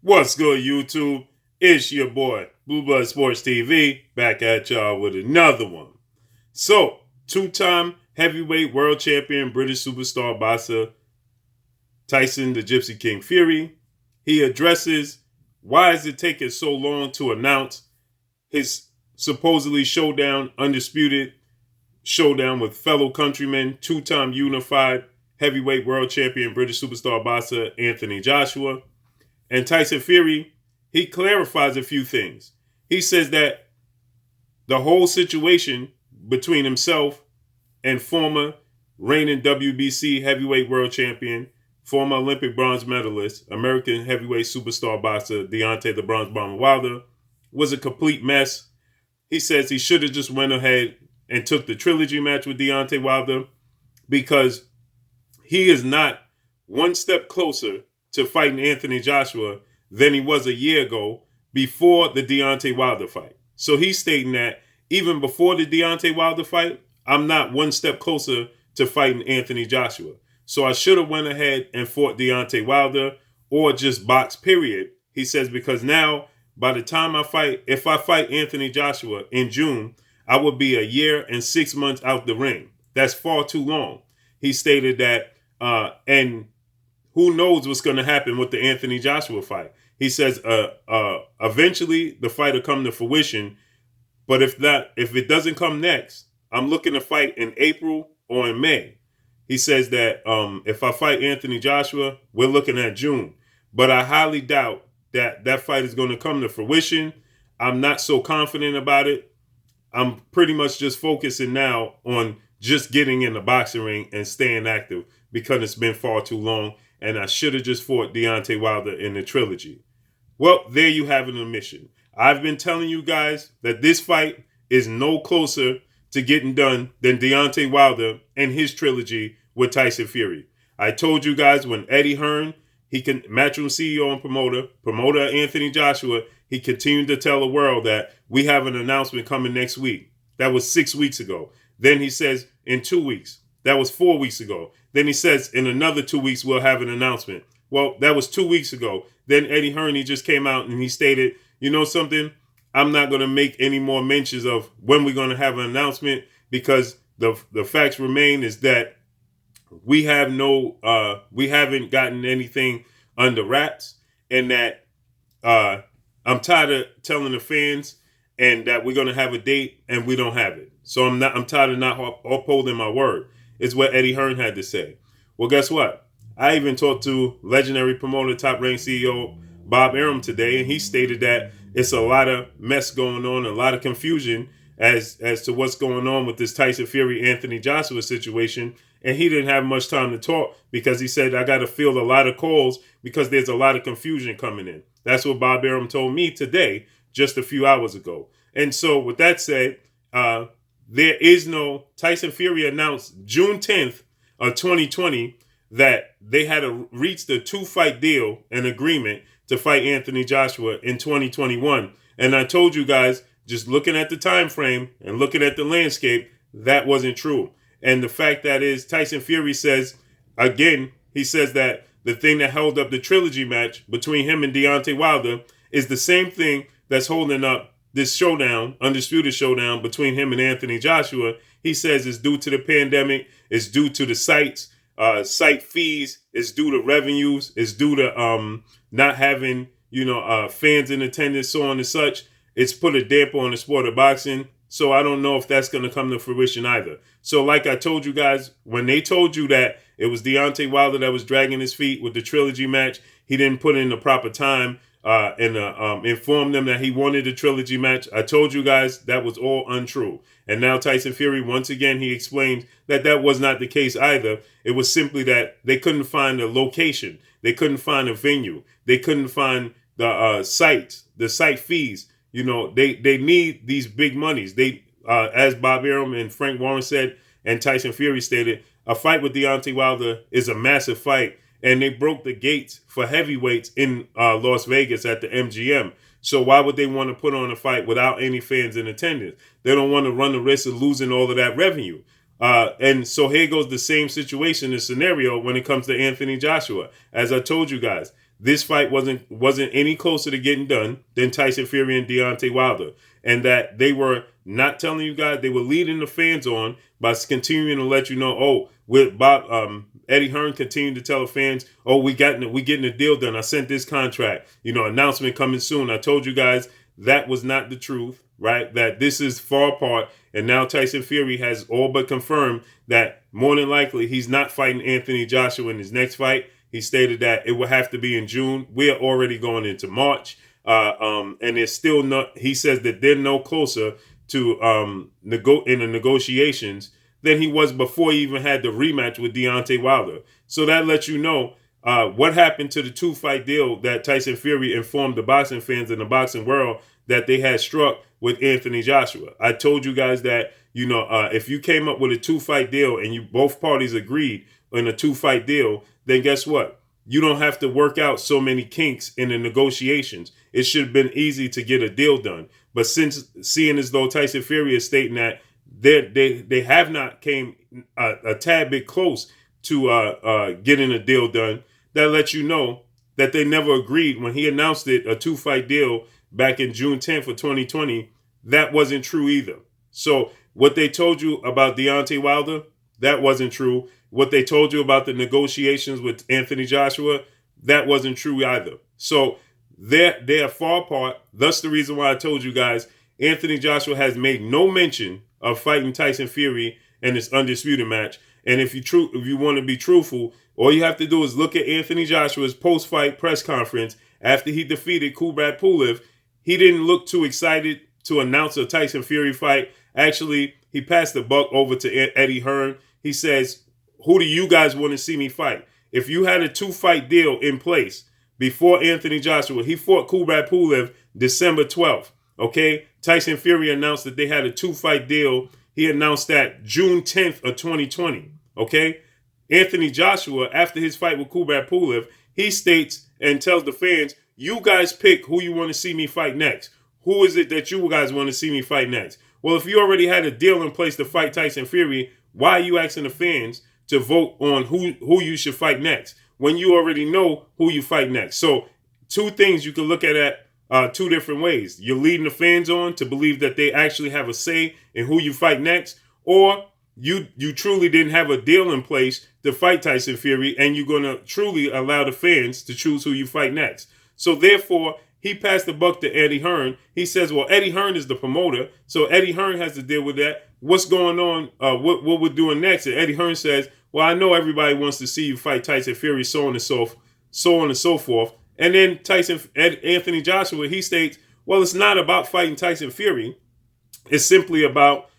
What's good, YouTube? It's your boy, Blue Blood Sports TV, back at y'all with another one. So, two-time heavyweight world champion, British superstar boxer Tyson the Gypsy King Fury, he addresses why is it taking so long to announce his supposedly showdown, undisputed showdown with fellow countrymen, two-time unified heavyweight world champion, British superstar boxer Anthony Joshua. And Tyson Fury, he clarifies a few things. He says that the whole situation between himself and former reigning WBC heavyweight world champion, former Olympic bronze medalist, American heavyweight superstar boxer Deontay the Bronze Bomber Wilder was a complete mess. He says he should have just went ahead and took the Trilogy match with Deontay Wilder because he is not one step closer to fighting Anthony Joshua than he was a year ago before the Deontay Wilder fight. So he's stating that even before the Deontay Wilder fight, I'm not one step closer to fighting Anthony Joshua. So I should have went ahead and fought Deontay Wilder or just box, period. He says, because now by the time I fight, if I fight Anthony Joshua in June, I would be a year and 6 months out the ring. That's far too long. He stated that, and who knows what's going to happen with the Anthony Joshua fight. He says eventually the fight will come to fruition, but if it doesn't come next, I'm looking to fight in April or in May. He says that if I fight Anthony Joshua, we're looking at June. But I highly doubt that fight is going to come to fruition. I'm not so confident about it. I'm pretty much just focusing now on just getting in the boxing ring and staying active because it's been far too long. And I should have just fought Deontay Wilder in the Trilogy. Well, there you have an admission. I've been telling you guys that this fight is no closer to getting done than Deontay Wilder and his Trilogy with Tyson Fury. I told you guys when Eddie Hearn, Matchroom CEO and promoter Anthony Joshua, he continued to tell the world that we have an announcement coming next week. That was 6 weeks ago. Then he says in 2 weeks. That was 4 weeks ago. Then he says in another 2 weeks, we'll have an announcement. Well, that was 2 weeks ago. Then Eddie Hearn, he just came out and he stated, you know something? I'm not going to make any more mentions of when we're going to have an announcement because the facts remain is that we haven't gotten anything under wraps, and that I'm tired of telling the fans and that we're going to have a date and we don't have it. So I'm tired of not upholding my word. Is what Eddie Hearn had to say. Well, guess what? I even talked to legendary promoter, top-ranked CEO Bob Arum today, and he stated that it's a lot of mess going on, a lot of confusion as to what's going on with this Tyson Fury Anthony Joshua situation. And he didn't have much time to talk because he said, I got to field a lot of calls because there's a lot of confusion coming in. That's what Bob Arum told me today, just a few hours ago. And so with that said, there is no Tyson Fury announced June 10th of 2020 that they had reached a 2-fight deal, an agreement to fight Anthony Joshua in 2021. And I told you guys, just looking at the time frame and looking at the landscape, that wasn't true. And the fact that is Tyson Fury says, again, he says that the thing that held up the Trilogy match between him and Deontay Wilder is the same thing that's holding up this showdown, undisputed showdown between him and Anthony Joshua. He says it's due to the pandemic, it's due to the site fees, it's due to revenues, it's due to not having fans in attendance, so on and such. It's put a damper on the sport of boxing. So I don't know if that's going to come to fruition either. So like I told you guys, when they told you that it was Deontay Wilder that was dragging his feet with the Trilogy match, he didn't put in the proper time and inform them that he wanted a Trilogy match. I told you guys that was all untrue. And now Tyson Fury, once again, he explained that that was not the case either. It was simply that they couldn't find a location. They couldn't find a venue. They couldn't find the site fees. You know, they need these big monies. They, as Bob Arum and Frank Warren said, and Tyson Fury stated, a fight with Deontay Wilder is a massive fight. And they broke the gates for heavyweights in Las Vegas at the MGM. So why would they want to put on a fight without any fans in attendance? They don't want to run the risk of losing all of that revenue. And so here goes the same situation and scenario when it comes to Anthony Joshua. As I told you guys, this fight wasn't any closer to getting done than Tyson Fury and Deontay Wilder, and that they were not telling you guys, they were leading the fans on by continuing to let you know, oh, with Eddie Hearn continued to tell the fans, oh, we getting a deal done. I sent this contract, announcement coming soon. I told you guys that was not the truth, right? That this is far apart, and now Tyson Fury has all but confirmed that more than likely he's not fighting Anthony Joshua in his next fight. He stated that it will have to be in June. We are already going into March, and it's still not. He says that they're no closer to in the negotiations than he was before he even had the rematch with Deontay Wilder. So that lets you know what happened to the 2-fight deal that Tyson Fury informed the boxing fans in the boxing world that they had struck with Anthony Joshua. I told you guys that, if you came up with a 2-fight deal and you both parties agreed on a 2-fight deal, then guess what? You don't have to work out so many kinks in the negotiations. It should have been easy to get a deal done. But since seeing as though Tyson Fury is stating that they have not came a tad bit close to getting a deal done, that lets you know that they never agreed. When he announced it, a 2-fight deal back in June 10th of 2020, that wasn't true either. So what they told you about Deontay Wilder, that wasn't true. What they told you about the negotiations with Anthony Joshua, that wasn't true either. So they are far apart. That's the reason why I told you guys, Anthony Joshua has made no mention of fighting Tyson Fury in this undisputed match. And if you want to be truthful, all you have to do is look at Anthony Joshua's post-fight press conference after he defeated Kubrat Pulev. He didn't look too excited to announce a Tyson Fury fight. Actually, he passed the buck over to Eddie Hearn. He says, who do you guys want to see me fight? If you had a 2-fight deal in place before Anthony Joshua, he fought Kubrat Pulev December 12th. Okay? Tyson Fury announced that they had a 2-fight deal. He announced that June 10th of 2020. Okay? Anthony Joshua, after his fight with Kubrat Pulev, he states and tells the fans, you guys pick who you want to see me fight next. Who is it that you guys want to see me fight next? Well, if you already had a deal in place to fight Tyson Fury, why are you asking the fans to vote on who you should fight next when you already know who you fight next? So 2 things you can look at 2 different ways. You're leading the fans on to believe that they actually have a say in who you fight next, or you truly didn't have a deal in place to fight Tyson Fury, and you're going to truly allow the fans to choose who you fight next. So therefore, he passed the buck to Eddie Hearn. He says, well, Eddie Hearn is the promoter, so Eddie Hearn has to deal with that. What's going on? What we're doing next? And Eddie Hearn says, well, I know everybody wants to see you fight Tyson Fury, so on and so forth. And then Anthony Joshua, he states, well, it's not about fighting Tyson Fury. It's simply about,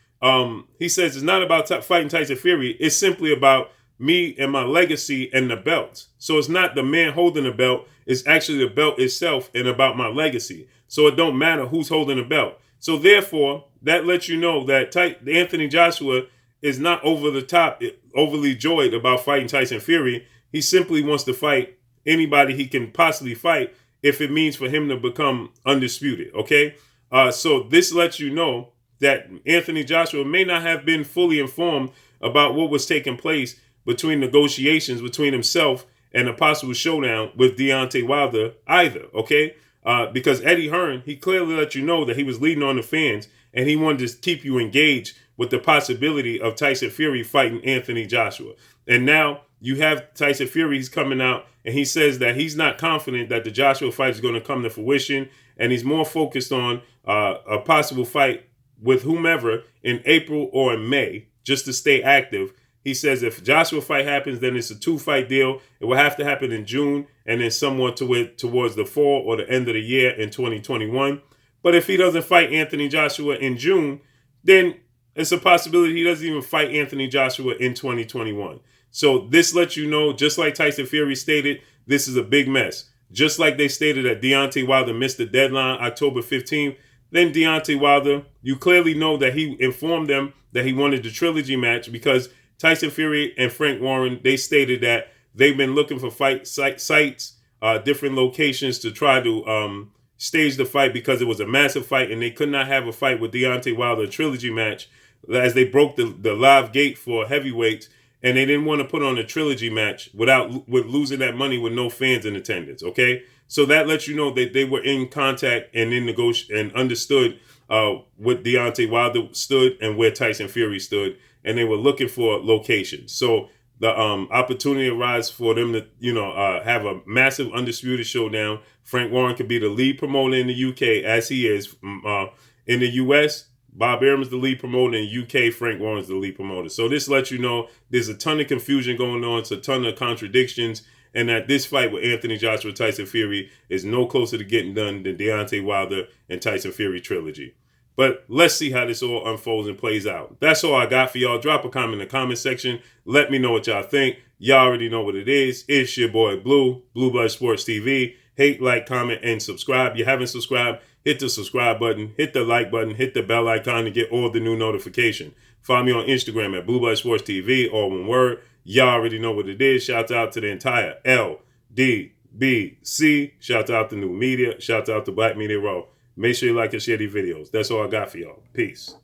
he says, it's not about fighting Tyson Fury. It's simply about me and my legacy and the belts. So it's not the man holding the belt. It's actually the belt itself and about my legacy. So it don't matter who's holding the belt. So therefore, that lets you know that Anthony Joshua is not overly joyed about fighting Tyson Fury. He simply wants to fight anybody he can possibly fight if it means for him to become undisputed. Okay? So this lets you know that Anthony Joshua may not have been fully informed about what was taking place between negotiations between himself and a possible showdown with Deontay Wilder either, okay? Because Eddie Hearn, he clearly let you know that he was leading on the fans, and he wanted to keep you engaged with the possibility of Tyson Fury fighting Anthony Joshua. And now you have Tyson Fury, he's coming out, and he says that he's not confident that the Joshua fight is going to come to fruition, and he's more focused on a possible fight with whomever in April or in May, just to stay active. He says if Joshua fight happens, then it's a 2-fight deal. It will have to happen in June and then somewhat towards the fall or the end of the year in 2021. But if he doesn't fight Anthony Joshua in June, then it's a possibility he doesn't even fight Anthony Joshua in 2021. So this lets you know, just like Tyson Fury stated, this is a big mess. Just like they stated that Deontay Wilder missed the deadline October 15th, then Deontay Wilder, you clearly know that he informed them that he wanted the Trilogy match because Tyson Fury and Frank Warren, they stated that they've been looking for fight sites, different locations to try to stage the fight because it was a massive fight and they could not have a fight with Deontay Wilder, a Trilogy match, as they broke the live gate for heavyweights. and they didn't want to put on a trilogy match with losing that money with no fans in attendance. Okay, so that lets you know that they were in contact and in negotiation and understood what Deontay Wilder stood and where Tyson Fury stood, and they were looking for locations. So the opportunity arises for them to, have a massive undisputed showdown. Frank Warren could be the lead promoter in the UK, as he is in the US. Bob Arum's the lead promoter. In UK, Frank Warren's the lead promoter. So this lets you know there's a ton of confusion going on. It's a ton of contradictions. And that this fight with Anthony Joshua Tyson Fury is no closer to getting done than Deontay Wilder and Tyson Fury trilogy. But let's see how this all unfolds and plays out. That's all I got for y'all. Drop a comment in the comment section. Let me know what y'all think. Y'all already know what it is. It's your boy Blue Blood Sports TV. Hate, like, comment, and subscribe. If you haven't subscribed, hit the subscribe button, hit the like button, hit the bell icon to get all the new notification. Follow me on Instagram at Blood Sports TV, all one word. Y'all already know what it is. Shout out to the entire LDBC. Shout out to New Media. Shout out to Black Media Raw. Make sure you like and share these videos. That's all I got for y'all. Peace.